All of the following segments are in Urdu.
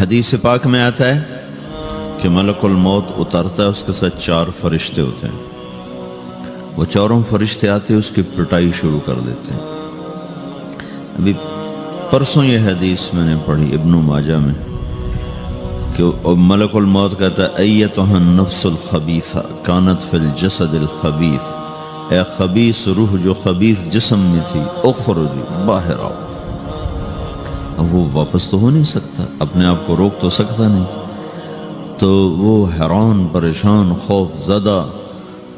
حدیث پاک میں آتا ہے کہ ملک الموت اترتا ہے، اس کے ساتھ 4 فرشتے ہوتے ہیں. وہ چاروں فرشتے آتے اس کی پٹائی شروع کر دیتے ہیں. ابھی پرسوں یہ حدیث میں نے پڑھی ابن ماجہ میں کہ ملک الموت کہتا ہے ایتها النفس الخبیثہ کانت فی الجسد الخبیث، اے خبیث روح جو خبیث جسم میں تھی، اخرجی باہر آؤ. اب وہ واپس تو ہو نہیں سکتا، اپنے آپ کو روک تو سکتا نہیں، تو وہ حیران پریشان خوف زدہ.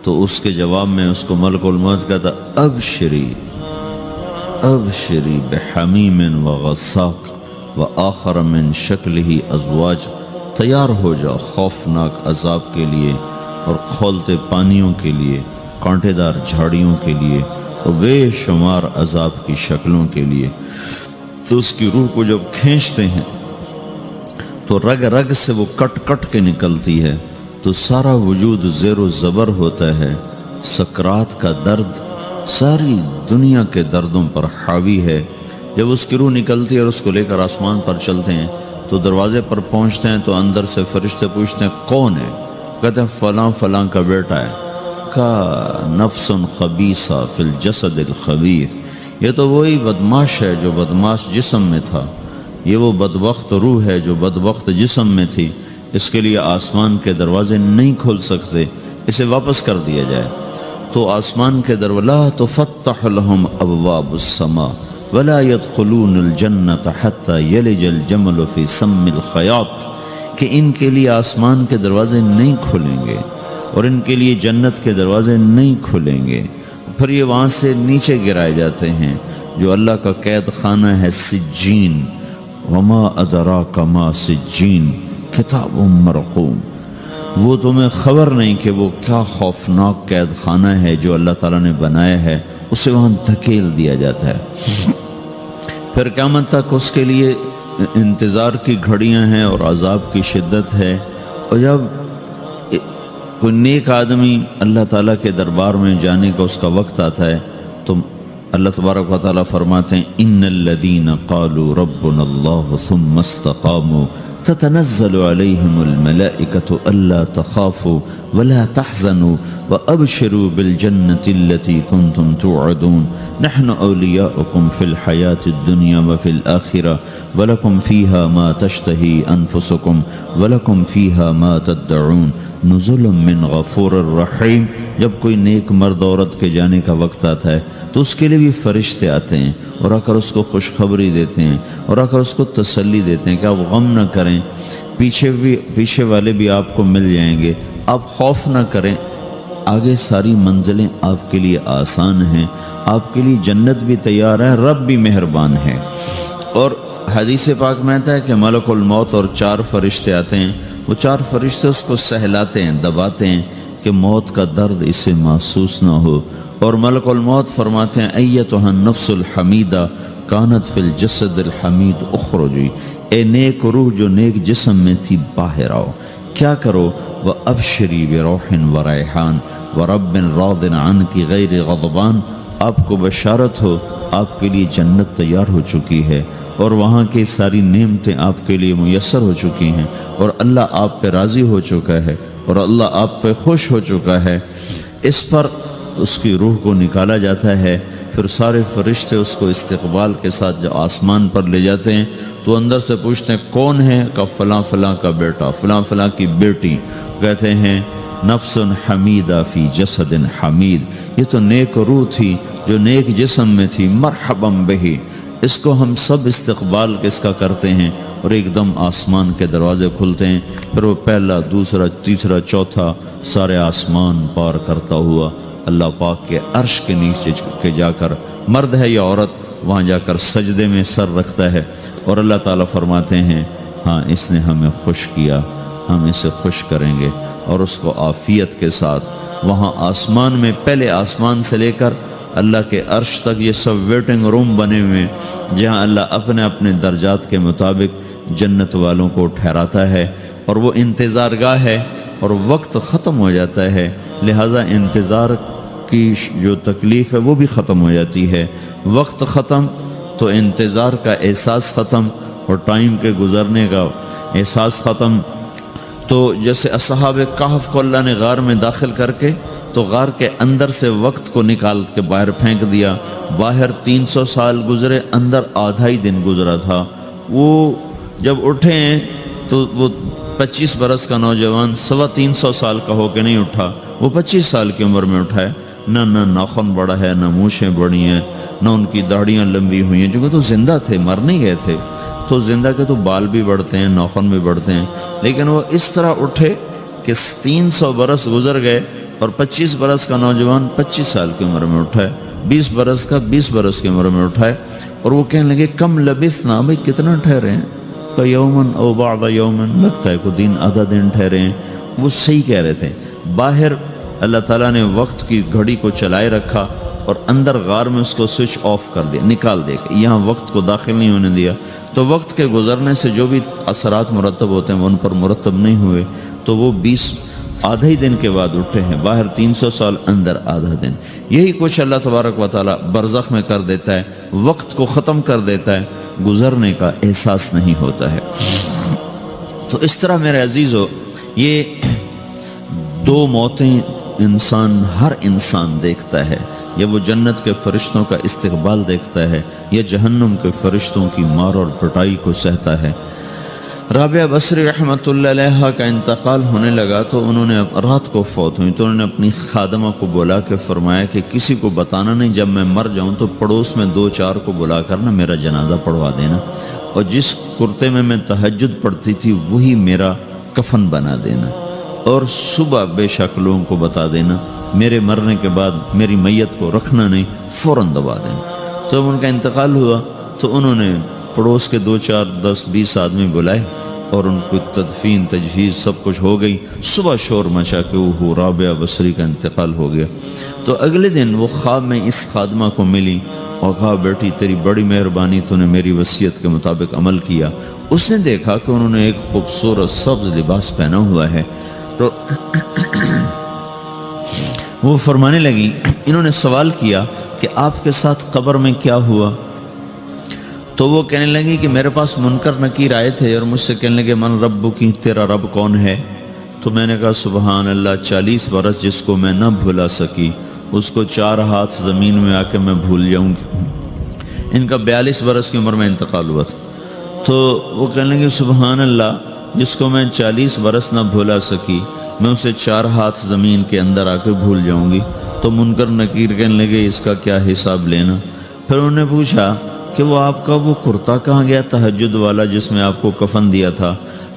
تو اس کے جواب میں اس کو ملک الموت کہتا ابشری ابشری بحمیم وغساق وآخر من شکلہ ازواج، تیار ہو جا خوفناک عذاب کے لیے اور کھولتے پانیوں کے لیے، کانٹے دار جھاڑیوں کے لیے اور بے شمار عذاب کی شکلوں کے لیے. تو اس کی روح کو جب کھینچتے ہیں تو رگ رگ سے وہ کٹ کٹ کے نکلتی ہے، تو سارا وجود زیر و زبر ہوتا ہے. سکرات کا درد ساری دنیا کے دردوں پر حاوی ہے. جب اس کی روح نکلتی ہے اور اس کو لے کر آسمان پر چلتے ہیں تو دروازے پر پہنچتے ہیں تو اندر سے فرشتے پوچھتے ہیں کون ہے؟ کہتے ہیں فلاں فلاں کا بیٹا ہے. کا نفس خبیثہ فی الجسد الخبیث، یہ تو وہی بدماش ہے جو بدماش جسم میں تھا، یہ وہ بدبخت روح ہے جو بدبخت جسم میں تھی. اس کے لیے آسمان کے دروازے نہیں کھول سکتے، اسے واپس کر دیا جائے. تو آسمان کے دروازے لا تفتح لهم ابواب السماء ولا يدخلون الجنة حتى يلج الجمل في سم الخياط، کہ ان کے لیے آسمان کے دروازے نہیں کھلیں گے اور ان کے لیے جنت کے دروازے نہیں کھلیں گے. پھر یہ وہاں سے نیچے گرائے جاتے ہیں جو اللہ کا قید خانہ ہے سجین. وما ادراک ما سجین کتاب مرقوم، وہ تمہیں خبر نہیں کہ وہ کیا خوفناک قید خانہ ہے جو اللہ تعالیٰ نے بنایا ہے، اسے وہاں دھکیل دیا جاتا ہے. پھر قیامت تک اس کے لیے انتظار کی گھڑیاں ہیں اور عذاب کی شدت ہے. اور جب کوئی نیک آدمی اللہ تعالیٰ کے دربار میں جانے کا اس کا وقت آتا ہے تو اللہ تبارک و تعالیٰ فرماتے ہیں ان الذین قالوا ربنا اللہ ثم استقاموا تتنزل علیہم الملائکۃ الا تخافوا ولا تحزنوا وابشروا بالجنۃ التي کنتم توعدون نحن اولیاؤکم فی الحیاۃ الدنیا وفی الآخرہ ولکم فیہا ما تشتہی انفسکم ولکم فیہا ما تدعون نزل من غفور الرحیم. جب کوئی نیک مرد عورت کے جانے کا وقت آتا ہے تو اس کے لیے بھی فرشتے آتے ہیں اور آ کر اس کو خوشخبری دیتے ہیں اور آ کر اس کو تسلی دیتے ہیں کہ آپ غم نہ کریں، پیچھے والے بھی آپ کو مل جائیں گے، آپ خوف نہ کریں، آگے ساری منزلیں آپ کے لیے آسان ہیں، آپ کے لیے جنت بھی تیار ہے، رب بھی مہربان ہے. اور حدیث پاک میں آتا ہے کہ ملک الموت اور 4 فرشتے آتے ہیں. وہ 4 فرشتے اس کو سہلاتے ہیں، دباتے ہیں کہ موت کا درد اسے محسوس نہ ہو. اور ملک الموت فرماتے ہیں ایتها النفس الحمیدہ کانت فی الجسد الحمید اخرجی، اے نیک روح جو نیک جسم میں تھی باہر آؤ. کیا کرو؟ وابشری بروح وریحان ورب راض عنک غیر غضبان، آپ کو بشارت ہو آپ کے لیے جنت تیار ہو چکی ہے اور وہاں کی ساری نعمتیں آپ کے لیے میسر ہو چکی ہیں اور اللہ آپ پہ راضی ہو چکا ہے اور اللہ آپ پہ خوش ہو چکا ہے. اس پر اس کی روح کو نکالا جاتا ہے. پھر سارے فرشتے اس کو استقبال کے ساتھ جب آسمان پر لے جاتے ہیں تو اندر سے پوچھتے ہیں کون ہے؟ کہ فلاں فلاں کا بیٹا، فلاں فلاں کی بیٹی. کہتے ہیں نفس حمیدہ فی جسد حمید، یہ تو نیک روح تھی جو نیک جسم میں تھی، مرحبا بہی. اس کو ہم سب استقبال کس کا کرتے ہیں اور ایک دم آسمان کے دروازے کھلتے ہیں. پھر وہ پہلا، دوسرا، تیسرا، چوتھا سارے آسمان پار کرتا ہوا اللہ پاک کے عرش کے نیچے کے جا کر، مرد ہے یا عورت، وہاں جا کر سجدے میں سر رکھتا ہے اور اللہ تعالیٰ فرماتے ہیں ہاں اس نے ہمیں خوش کیا، ہم اسے خوش کریں گے. اور اس کو عافیت کے ساتھ وہاں آسمان میں، پہلے آسمان سے لے کر اللہ کے عرش تک یہ سب ویٹنگ روم بنے ہوئے جہاں اللہ اپنے اپنے درجات کے مطابق جنت والوں کو ٹھہراتا ہے. اور وہ انتظار گاہ ہے اور وقت ختم ہو جاتا ہے، لہٰذا انتظار کی جو تکلیف ہے وہ بھی ختم ہو جاتی ہے. وقت ختم تو انتظار کا احساس ختم اور ٹائم کے گزرنے کا احساس ختم۔ تو جیسے اصحاب کہف کو اللہ نے غار میں داخل کر کے تو غار کے اندر سے وقت کو نکال کے باہر پھینک دیا، باہر 300 سال گزرے، اندر آدھا ہی دن گزرا تھا۔ وہ جب اٹھے ہیں تو وہ 25 برس کا نوجوان 325 سال کا ہو کے نہیں اٹھا، وہ 25 سال کی عمر میں اٹھا ہے۔ نہ ناخن بڑا ہے، نہ مونچھیں بڑی ہیں، نہ ان کی داڑیاں لمبی ہوئی ہیں، کیونکہ تو زندہ تھے، مر نہیں گئے تھے۔ تو زندہ کے تو بال بھی بڑھتے ہیں، ناخن بھی بڑھتے ہیں، لیکن وہ اس طرح اٹھے کہ 300 برس گزر گئے اور 25 برس کا نوجوان 25 سال کی عمر میں اٹھا ہے، 20 برس کا 20 برس کی عمر میں اٹھا ہے۔ اور وہ کہنے لگے کم لبثنا، بھائی کتنا ٹھہرے ہیں؟ کہ یومن او بعض یومن، لگتا ہے کوئی دن آدھا دن ٹھہرے ہیں۔ وہ صحیح کہہ رہے تھے۔ باہر اللہ تعالیٰ نے وقت کی گھڑی کو چلائے رکھا اور اندر غار میں اس کو سوئچ آف کر دیا، نکال دیا، یہاں وقت کو داخل نہیں ہونے دیا۔ تو وقت کے گزرنے سے جو بھی اثرات مرتب ہوتے ہیں وہ ان پر مرتب نہیں ہوئے، تو وہ 20 آدھا ہی دن کے بعد اٹھے ہیں، باہر 300 سال، اندر آدھا دن۔ یہی کچھ اللہ تبارک و تعالیٰ برزخ میں کر دیتا ہے، وقت کو ختم کر دیتا ہے، گزرنے کا احساس نہیں ہوتا ہے۔ تو اس طرح میرے عزیزو، یہ دو موتیں ہر انسان دیکھتا ہے، یا وہ جنت کے فرشتوں کا استقبال دیکھتا ہے یا جہنم کے فرشتوں کی مار اور پٹائی کو سہتا ہے۔ رابعہ بصری رحمۃ اللہ علیہ کا انتقال ہونے لگا تو انہوں نے رات کو فوت ہوئی، تو انہوں نے اپنی خادمہ کو بلا کے فرمایا کہ کسی کو بتانا نہیں، جب میں مر جاؤں تو پڑوس میں 2-4 کو بلا کر نا میرا جنازہ پڑھوا دینا، اور جس کرتے میں تہجد پڑھتی تھی وہی میرا کفن بنا دینا، اور صبح بے شک لوگوں کو بتا دینا، میرے مرنے کے بعد میری میت کو رکھنا نہیں، فوراً دبا دینا۔ تو جب ان کا انتقال ہوا تو انہوں نے پڑوس کے 2-4 10-20 آدمی بلائے اور ان کو تدفین تجہیز سب کچھ ہو گئی۔ صبح شور مچا کہ وہ رابعہ بصری کا انتقال ہو گیا۔ تو اگلے دن وہ خواب میں اس خادمہ کو ملی اور کہا بیٹی تیری بڑی مہربانی، تو نے میری وصیت کے مطابق عمل کیا۔ اس نے دیکھا کہ انہوں نے ایک خوبصورت سبز لباس پہنا ہوا ہے، تو وہ فرمانے لگی، انہوں نے سوال کیا کہ آپ کے ساتھ قبر میں کیا ہوا؟ تو وہ کہنے لگی کہ میرے پاس منکر نکیر آئے تھے اور مجھ سے کہنے لگے من رب کی، تیرا رب کون ہے؟ تو میں نے کہا سبحان اللہ، 40 برس جس کو میں نہ بھلا سکی اس کو 4 ہاتھ زمین میں آ کے میں بھول جاؤں گی۔ ان کا 42 برس کی عمر میں انتقال ہوا تھا۔ تو وہ کہنے لگے سبحان اللہ، جس کو میں 40 برس نہ بھلا سکی میں اسے 4 ہاتھ زمین کے اندر آ کے بھول جاؤں گی۔ تو منکر نکیر کہنے لگے اس کا کیا حساب لینا؟ پھر انہوں نے پوچھا کہ وہ آپ کا وہ کرتا کہاں گیا تہجد والا جس میں آپ کو کفن دیا تھا؟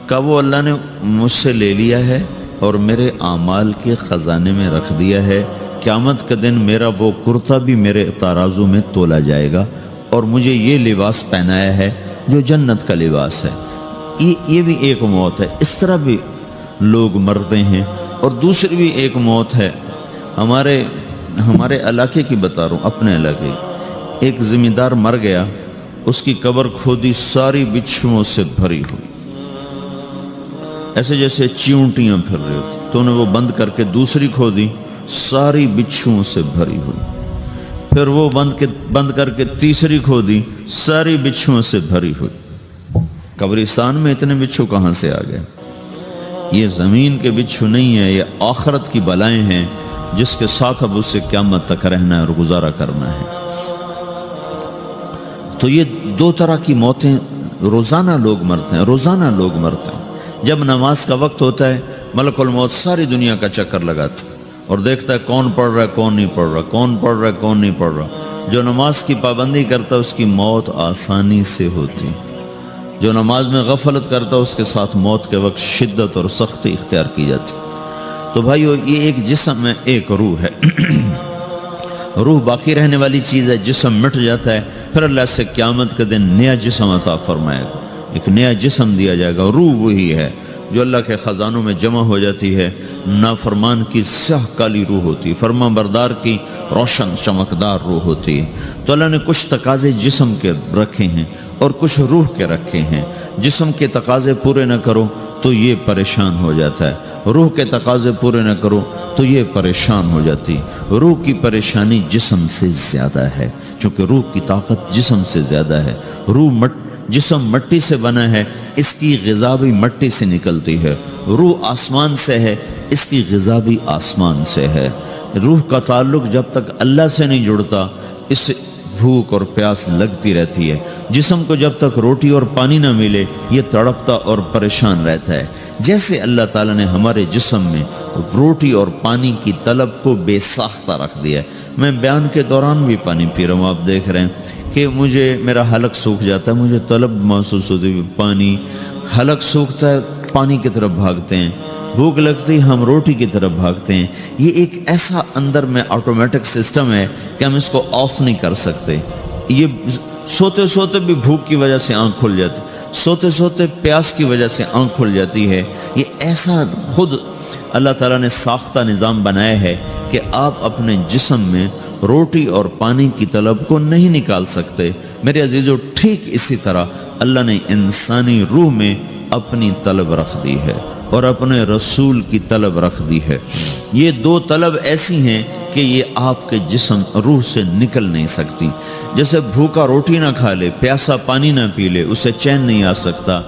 کہا وہ اللہ نے مجھ سے لے لیا ہے اور میرے اعمال کے خزانے میں رکھ دیا ہے، قیامت کے دن میرا وہ کرتا بھی میرے ترازو میں تولا جائے گا، اور مجھے یہ لباس پہنایا ہے جو جنت کا لباس ہے۔ یہ بھی ایک موت ہے۔ اس طرح بھی لوگ مرتے ہیں۔ اور دوسری بھی ایک موت ہے، ہمارے علاقے کی بتا رہا ہوں، اپنے علاقے کی۔ ایک زمیندار مر گیا، اس کی قبر کھودی، ساری بچھوؤں سے بھری ہوئی، ایسے جیسے چیونٹیاں پھر رہی ہوتی۔ تو انہیں وہ بند کر کے دوسری کھودی، ساری بچھوؤں سے بھری ہوئی۔ پھر وہ بند کر کے تیسری کھودی، ساری بچھوؤں سے بھری ہوئی۔ قبرستان میں اتنے بچھو کہاں سے آ گئے؟ یہ زمین کے بچھو نہیں ہے، یہ آخرت کی بلائیں ہیں جس کے ساتھ اب اس سے قیامت تک رہنا ہے اور گزارا کرنا ہے۔ تو یہ 2 طرح کی موتیں روزانہ لوگ مرتے ہیں، روزانہ لوگ مرتے ہیں۔ جب نماز کا وقت ہوتا ہے ملک الموت ساری دنیا کا چکر لگاتا ہے اور دیکھتا ہے کون پڑھ رہا ہے کون نہیں پڑھ رہا، کون پڑھ رہا ہے کون نہیں پڑھ رہا۔ جو نماز کی پابندی کرتا ہے اس کی موت آسانی سے ہوتی، جو نماز میں غفلت کرتا ہے اس کے ساتھ موت کے وقت شدت اور سختی اختیار کی جاتی۔ تو بھائیو، یہ ایک جسم ہے، ایک روح ہے۔ روح باقی رہنے والی چیز ہے، جسم مٹ جاتا ہے، پھر اللہ سے قیامت کے دن نیا جسم عطا فرمائے گا، ایک نیا جسم دیا جائے گا۔ روح وہی ہے جو اللہ کے خزانوں میں جمع ہو جاتی ہے۔ نافرمان کی سیاہ کالی روح ہوتی ہے، فرما بردار کی روشن چمکدار روح ہوتی ہے۔ تو اللہ نے کچھ تقاضے جسم کے رکھے ہیں اور کچھ روح کے رکھے ہیں۔ جسم کے تقاضے پورے نہ کرو تو یہ پریشان ہو جاتا ہے، روح کے تقاضے پورے نہ کرو تو یہ پریشان ہو جاتی۔ روح کی پریشانی جسم سے زیادہ ہے، چونکہ روح کی طاقت جسم سے زیادہ ہے۔ روح جسم مٹی سے بنا ہے، اس کی غذا بھی مٹی سے نکلتی ہے۔ روح آسمان سے ہے، اس کی غذا بھی آسمان سے ہے۔ روح کا تعلق جب تک اللہ سے نہیں جڑتا، اس سے بھوک اور پیاس لگتی رہتی ہے۔ جسم کو جب تک روٹی اور پانی نہ ملے، یہ تڑپتا اور پریشان رہتا ہے۔ جیسے اللہ تعالیٰ نے ہمارے جسم میں روٹی اور پانی کی طلب کو بے ساختہ رکھ دیا ہے۔ میں بیان کے دوران بھی پانی پی رہا ہوں، آپ دیکھ رہے ہیں کہ میرا حلق سوکھ جاتا ہے، مجھے طلب محسوس ہوتی ہے، پانی، حلق سوکھتا ہے پانی کی طرف بھاگتے ہیں، بھوک لگتی ہم روٹی کی طرف بھاگتے ہیں۔ یہ ایک ایسا اندر میں آٹومیٹک سسٹم ہے کہ ہم اس کو آف نہیں کر سکتے۔ یہ سوتے سوتے بھی بھوک کی وجہ سے آنکھ کھل جاتی، سوتے سوتے پیاس کی وجہ سے آنکھ کھل جاتی ہے۔ یہ ایسا خود اللہ تعالیٰ نے ساختہ نظام بنایا ہے کہ آپ اپنے جسم میں روٹی اور پانی کی طلب کو نہیں نکال سکتے۔ میرے عزیزو، ٹھیک اسی طرح اللہ نے انسانی روح میں اپنی طلب رکھ دی ہے اور اپنے رسول کی طلب رکھ دی ہے۔ یہ دو طلب ایسی ہیں کہ یہ آپ کے جسم روح سے نکل نہیں سکتی۔ جیسے بھوکا روٹی نہ کھا لے، پیاسا پانی نہ پی لے، اسے چین نہیں آ سکتا۔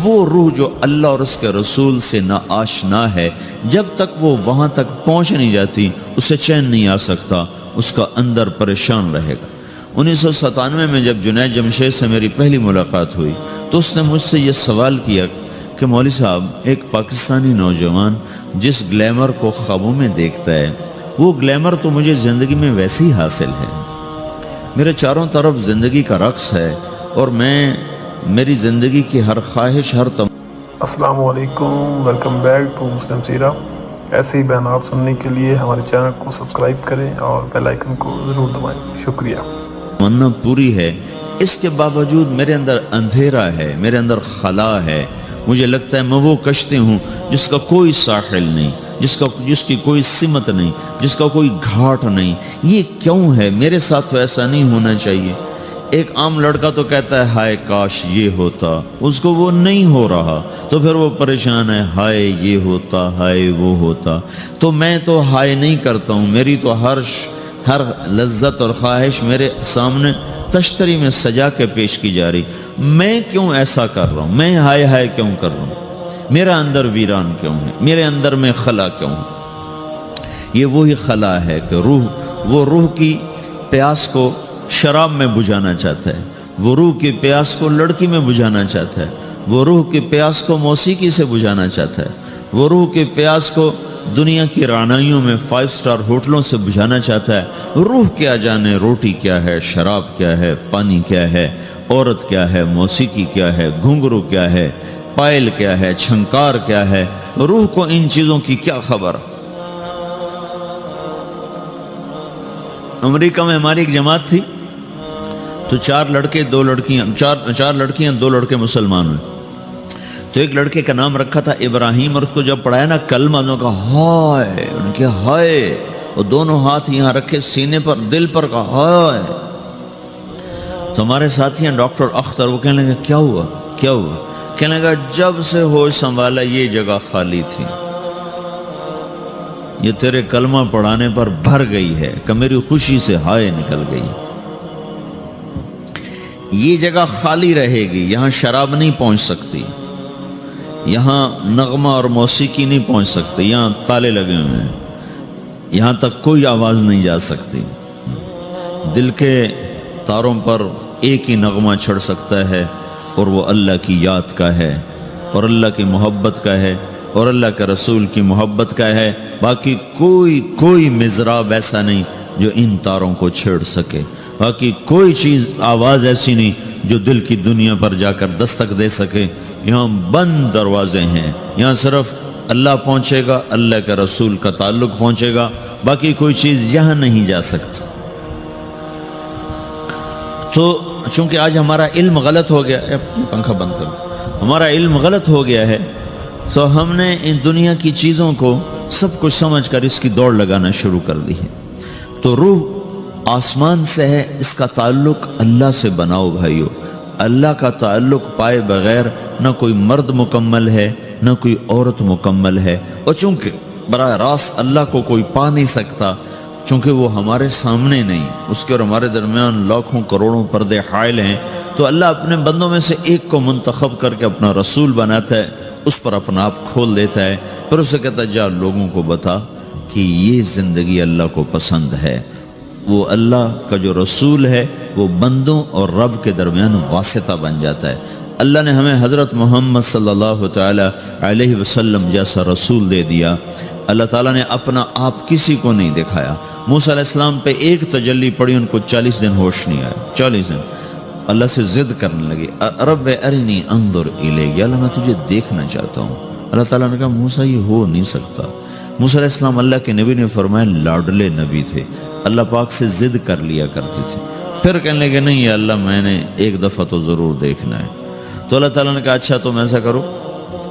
وہ روح جو اللہ اور اس کے رسول سے نا آشنا ہے، جب تک وہ وہاں تک پہنچ نہیں جاتی، اسے چین نہیں آ سکتا، اس کا اندر پریشان رہے گا۔ 1997 میں جب جنید جمشید سے میری پہلی ملاقات ہوئی تو اس نے مجھ سے یہ سوال کیا کہ مولوی صاحب، ایک پاکستانی نوجوان جس گلیمر کو خوابوں میں دیکھتا ہے، وہ گلیمر تو مجھے زندگی میں ویسے ہی حاصل ہے۔ میرے چاروں طرف زندگی کا رقص ہے اور میری زندگی کی ہر خواہش، السلام علیکم، ویلکم بیک ٹو مسلم سیرہ۔ ایسے ہی بیانات سننے کے لیے ہمارے چینل کو سبسکرائب کریں اور بیل آئیکن کو ضرور دبائیں۔ شکریہ۔ تمنا پوری ہے، اس کے باوجود میرے اندر اندھیرا ہے، میرے اندر خلا ہے۔ مجھے لگتا ہے میں وہ کشتی ہوں جس کا کوئی ساحل نہیں، جس کی کوئی سمت نہیں، جس کا کوئی گھاٹ نہیں۔ یہ کیوں ہے؟ میرے ساتھ تو ایسا نہیں ہونا چاہیے۔ ایک عام لڑکا تو کہتا ہے ہائے کاش یہ ہوتا، اس کو وہ نہیں ہو رہا تو پھر وہ پریشان ہے، ہائے یہ ہوتا، ہائے وہ ہوتا۔ تو میں تو ہائے نہیں کرتا ہوں، میری تو ہر لذت اور خواہش میرے سامنے تشتری میں سجا کے پیش کی جا رہی۔ میں کیوں ایسا کر رہا ہوں؟ میں ہائے ہائے کیوں کر رہا ہوں؟ میرا اندر ویران کیوں ہے؟ میرے اندر میں خلا کیوں ہے؟ یہ وہی خلا ہے کہ وہ روح کی پیاس کو شراب میں بجھانا چاہتا ہے، وہ روح کی پیاس کو لڑکی میں بجھانا چاہتا ہے، وہ روح کی پیاس کو موسیقی سے بجھانا چاہتا ہے، وہ روح کی پیاس کو دنیا کی رعنائیوں میں 5 اسٹار ہوٹلوں سے بجھانا چاہتا ہے۔ روح کیا جانے روٹی کیا ہے، شراب کیا ہے، پانی کیا ہے، عورت کیا ہے، موسیقی کیا ہے، گھنگرو کیا ہے، پائل کیا ہے، چھنکار کیا ہے۔ روح کو ان چیزوں کی کیا خبر؟ امریکہ میں ہماری ایک جماعت تھی تو 4 لڑکے 2 لڑکیاں، 4 لڑکیاں 2 لڑکے مسلمان ہوئے۔ تو ایک لڑکے کا نام رکھا تھا ابراہیم، اور اس کو جب پڑھایا نا کلمہ، انہوں نے کہا ہائے، انہوں نے کہا ہائے، اور دونوں ہاتھ یہاں رکھے سینے پر، دل پر، کہا ہائے۔ تو ہمارے ساتھی ہیں ڈاکٹر اختر، وہ کہنے لگا کیا ہوا کیا ہوا؟ کہنے لگا جب سے ہوش سنبھالا یہ جگہ خالی تھی، یہ تیرے کلمہ پڑھانے پر بھر گئی ہے کہ میری خوشی سے ہائے نکل گئی۔ یہ جگہ خالی رہے گی، یہاں شراب نہیں پہنچ سکتی، یہاں نغمہ اور موسیقی نہیں پہنچ سکتی، یہاں تالے لگے ہوئے ہیں، یہاں تک کوئی آواز نہیں جا سکتی۔ دل کے تاروں پر ایک ہی نغمہ چڑھ سکتا ہے اور وہ اللہ کی یاد کا ہے اور اللہ کی محبت کا ہے اور اللہ کے رسول کی محبت کا ہے۔ باقی کوئی مضراب ایسا نہیں جو ان تاروں کو چھیڑ سکے، باقی کوئی چیز، آواز ایسی نہیں جو دل کی دنیا پر جا کر دستک دے سکے۔ یہاں بند دروازے ہیں، یہاں صرف اللہ پہنچے گا، اللہ کے رسول کا تعلق پہنچے گا، باقی کوئی چیز یہاں نہیں جا سکتی۔ تو چونکہ آج ہمارا علم غلط ہو گیا ہے، پنکھا بند کرو، ہمارا علم غلط ہو گیا ہے، تو ہم نے ان دنیا کی چیزوں کو سب کچھ سمجھ کر اس کی دوڑ لگانا شروع کر دی ہے۔ تو روح آسمان سے ہے، اس کا تعلق اللہ سے بناؤ بھائیو۔ اللہ کا تعلق پائے بغیر نہ کوئی مرد مکمل ہے نہ کوئی عورت مکمل ہے، اور چونکہ براہ راست اللہ کو کوئی پا نہیں سکتا، چونکہ وہ ہمارے سامنے نہیں، اس کے اور ہمارے درمیان لاکھوں کروڑوں پردے حائل ہیں، تو اللہ اپنے بندوں میں سے ایک کو منتخب کر کے اپنا رسول بناتا ہے، اس پر اپنا آپ کھول دیتا ہے، پھر اسے کہتا ہے جا لوگوں کو بتا کہ یہ زندگی اللہ کو پسند ہے۔ وہ اللہ کا جو رسول ہے وہ بندوں اور رب کے درمیان واسطہ بن جاتا ہے۔ اللہ نے ہمیں حضرت محمد صلی اللہ تعالی علیہ وسلم جیسا رسول دے دیا۔ اللہ تعالیٰ نے اپنا آپ کسی کو نہیں دکھایا۔ موسیٰ علیہ السلام پہ ایک تجلی پڑی، ان کو 40 دن ہوش نہیں آیا، 40 دن اللہ سے ضد کرنے لگے، رب ارنی انظر الیک، یا اللہ میں تجھے دیکھنا چاہتا ہوں۔ اللہ تعالیٰ نے کہا موسیٰ یہ ہو نہیں سکتا۔ موسیٰ علیہ السلام اللہ کے نبی نے فرمایا لاڈلے نبی تھے، اللہ پاک سے ضد کر لیا کرتے تھے، پھر کہنے لگے نہیں یا اللہ میں نے ایک دفعہ تو ضرور دیکھنا ہے۔ تو اللہ تعالیٰ نے کہا اچھا تم ایسا کرو،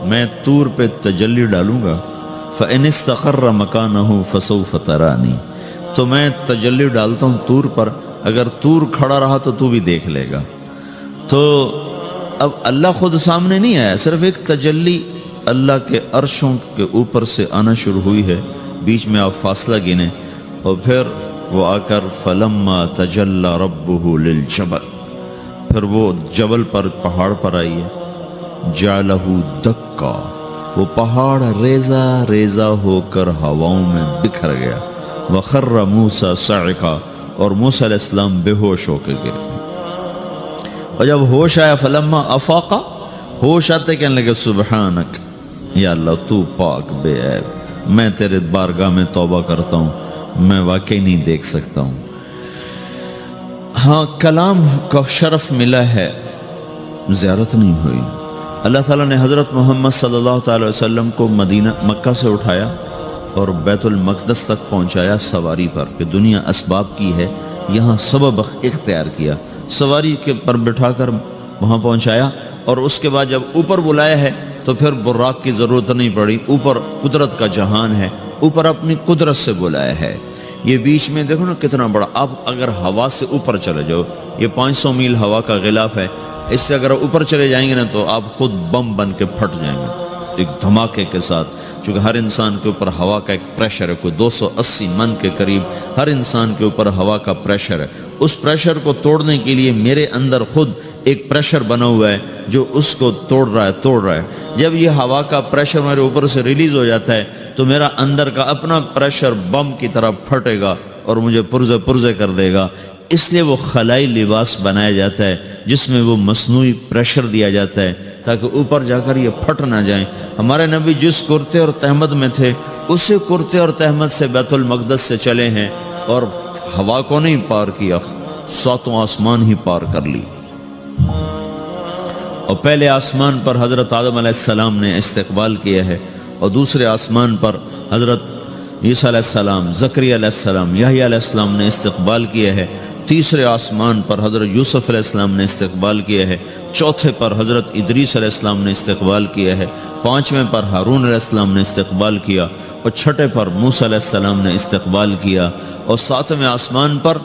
میں طور پہ تجلی ڈالوں گا، فَإِنِ اسْتَقَرَّ مَكَانَهُ فَسَوْفَ تَرَانِي، تو میں تجلی ڈالتا ہوں طور پر، اگر طور کھڑا رہا تو بھی دیکھ لے گا۔ تو اب اللہ خود سامنے نہیں آیا، صرف ایک تجلی اللہ کے عرشوں کے اوپر سے آنا شروع ہوئی ہے، بیچ میں آپ فاصلہ گنے، اور پھر وہ آ کر فَلَمَّا تَجَلَّى رَبُّهُ لِلْجَبَلِ، پھر وہ جبل پر پہاڑ پر آئی ہے، جَعَلَهُ دَكَّا، وہ پہاڑ ریزہ ریزہ ہو کر ہواؤں میں بکھر گیا، وَخَرَّ مُوسَى صَعِقًا، اور موسیٰ علیہ السلام بے ہوش ہو کے گر گئے۔ اور جب ہوش آیا فلما افاقا، ہوش آتے کہنے لگے سبحانک یا اللہ تو پاک بے عیب، میں تیرے بارگاہ میں توبہ کرتا ہوں، میں واقعی نہیں دیکھ سکتا ہوں۔ ہاں کلام کا شرف ملا ہے، زیارت نہیں ہوئی۔ اللہ تعالیٰ نے حضرت محمد صلی اللہ تعالی وسلم کو مکہ سے اٹھایا اور بیت المقدس تک پہنچایا سواری پر، کہ دنیا اسباب کی ہے، یہاں سبب اختیار کیا، سواری کے پر بٹھا کر وہاں پہنچایا، اور اس کے بعد جب اوپر بلایا ہے تو پھر براق کی ضرورت نہیں پڑی، اوپر قدرت کا جہان ہے، اوپر اپنی قدرت سے بلایا ہے۔ یہ بیچ میں دیکھو نا کتنا بڑا، آپ اگر ہوا سے اوپر چلے جاؤ، یہ 500 میل ہوا کا غلاف ہے، اس سے اگر اوپر چلے جائیں گے نا تو آپ خود بم بن کے پھٹ جائیں گے ایک دھماکے کے ساتھ، چونکہ ہر انسان کے اوپر ہوا کا ایک پریشر ہے، کوئی 280 من کے قریب ہر انسان کے اوپر ہوا کا پریشر ہے۔ اس پریشر کو توڑنے کے لیے میرے اندر خود ایک پریشر بنا ہوا ہے جو اس کو توڑ رہا ہے۔ جب یہ ہوا کا پریشر میرے اوپر سے ریلیز ہو جاتا ہے تو میرا اندر کا اپنا پریشر بم کی طرح پھٹے گا اور مجھے پرزے کر دے گا۔ اس لیے وہ خلائی لباس بنایا جاتا ہے جس میں وہ مصنوعی پریشر دیا جاتا ہے تاکہ اوپر جا کر یہ پھٹ نہ جائیں۔ ہمارے نبی جس کرتے اور تہمد میں تھے اسی کرتے اور تہمد سے بیت المقدس سے چلے ہیں اور ہوا کو نہیں پار کیا، 7 آسمان ہی پار کر لی۔ اور پہلے آسمان پر حضرت آدم علیہ السلام نے استقبال کیا ہے، اور دوسرے آسمان پر حضرت عیسیٰ علیہ السلام، زکریا علیہ السلام، یحییٰ علیہ السلام نے استقبال کیا ہے، تیسرے آسمان پر حضرت یوسف علیہ السلام نے استقبال کیا ہے، چوتھے پر حضرت ادریس علیہ السلام نے استقبال کیا ہے، 5ویں پر ہارون علیہ السلام نے استقبال کیا، اور 6 پر موسیٰ علیہ السلام نے استقبال کیا، اور 7ویں آسمان پر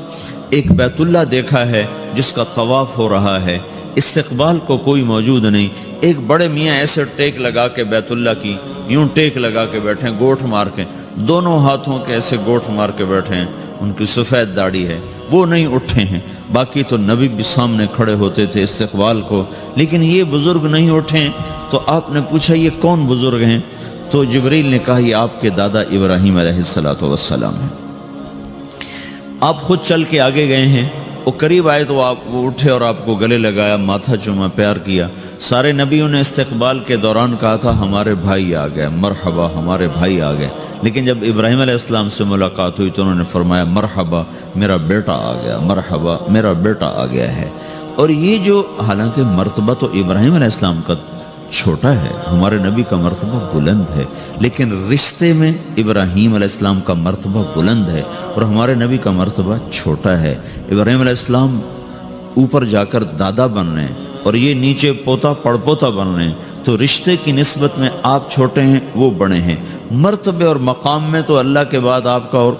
ایک بیت اللہ دیکھا ہے جس کا طواف ہو رہا ہے۔ استقبال کو کوئی موجود نہیں، ایک بڑے میاں ایسے ٹیک لگا کے بیت اللہ کی یوں ٹیک لگا کے بیٹھے ہیں، گوٹھ مار کے، دونوں ہاتھوں کے ایسے گوٹھ مار کے بیٹھے ہیں، ان کی سفید داڑھی ہے، وہ نہیں اٹھے ہیں۔ باقی تو نبی بھی سامنے کھڑے ہوتے تھے استقبال کو، لیکن یہ بزرگ نہیں اٹھے ہیں۔ تو آپ نے پوچھا یہ کون بزرگ ہیں؟ تو جبریل نے کہا یہ آپ کے دادا ابراہیم علیہ السلام ہیں۔ آپ خود چل کے آگے گئے ہیں، وہ قریب آئے تو آپ وہ اٹھے اور آپ کو گلے لگایا، ماتھا چوما، پیار کیا۔ سارے نبیوں نے استقبال کے دوران کہا تھا ہمارے بھائی آ گئے، مرحبا ہمارے بھائی آ گئے، لیکن جب ابراہیم علیہ السلام سے ملاقات ہوئی تو انہوں نے فرمایا مرحبا میرا بیٹا آ گیا، مرحبا میرا بیٹا آ گیا ہے۔ اور یہ جو حالانکہ مرتبہ تو ابراہیم علیہ السلام کا چھوٹا ہے، ہمارے نبی کا مرتبہ بلند ہے، لیکن رشتے میں ابراہیم علیہ السلام کا مرتبہ بلند ہے اور ہمارے نبی کا مرتبہ چھوٹا ہے۔ ابراہیم علیہ السلام اوپر جا کر دادا بن رہے ہیں اور یہ نیچے پوتا پڑپوتا بن رہے ہیں، تو رشتے کی نسبت میں آپ چھوٹے ہیں وہ بڑے ہیں۔ مرتبے اور مقام میں تو اللہ کے بعد آپ کا اور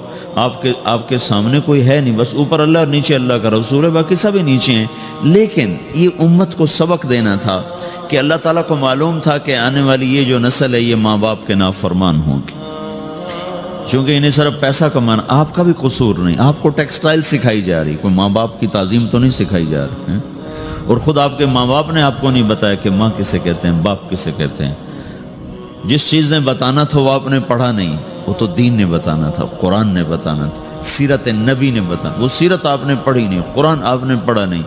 آپ کے سامنے کوئی ہے نہیں، بس اوپر اللہ اور نیچے اللہ کا رسول ہے، باقی سبھی نیچے ہیں۔ لیکن یہ امت کو سبق دینا تھا کہ اللہ تعالیٰ کو معلوم تھا کہ آنے والی یہ جو نسل ہے یہ ماں باپ کے نافرمان ہوں گی، چونکہ انہیں صرف پیسہ کمانا، آپ کا بھی قصور نہیں، آپ کو ٹیکسٹائل سکھائی جا رہی، کوئی ماں باپ کی تعظیم تو نہیں سکھائی جا رہی ہے؟ اور خود آپ کے ماں باپ نے آپ کو نہیں بتایا کہ ماں کسے کہتے ہیں، باپ کسے کہتے ہیں۔ جس چیز نے بتانا تھا وہ آپ نے پڑھا نہیں، وہ تو دین نے بتانا تھا، قرآن نے بتانا تھا، سیرت نبی نے بتانا، وہ سیرت آپ نے پڑھی نہیں، قرآن آپ نے پڑھا نہیں۔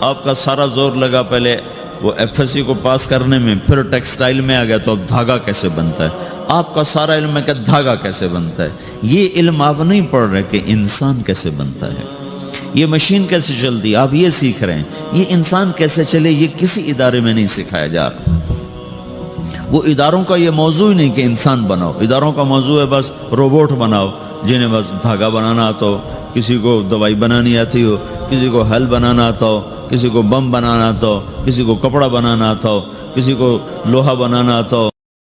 آپ کا سارا زور لگا پہلے وہ ایف ایس سی کو پاس کرنے میں، پھر ٹیکسٹائل میں آ گیا تو اب دھاگا کیسے بنتا ہے، آپ کا سارا علم ہے کہ دھاگا کیسے بنتا ہے۔ یہ علم آپ نہیں پڑھ رہے کہ انسان کیسے بنتا ہے، یہ مشین کیسے چلتی، آپ یہ سیکھ رہے ہیں۔ یہ انسان کیسے چلے یہ کسی ادارے میں نہیں سکھایا جا رہا۔ وہ اداروں کا یہ موضوع ہی نہیں کہ انسان بناؤ، اداروں کا موضوع ہے بس روبوٹ بناؤ جنہیں بس دھاگا بنانا آتا ہو، کسی کو دوائی بنانی آتی ہو، کسی کو حل بنانا آتا ہو، کسی کو بم بنانا آتا ہو، کسی کو کپڑا بنانا آتا ہو، کسی کو لوہا بنانا آتا ہو۔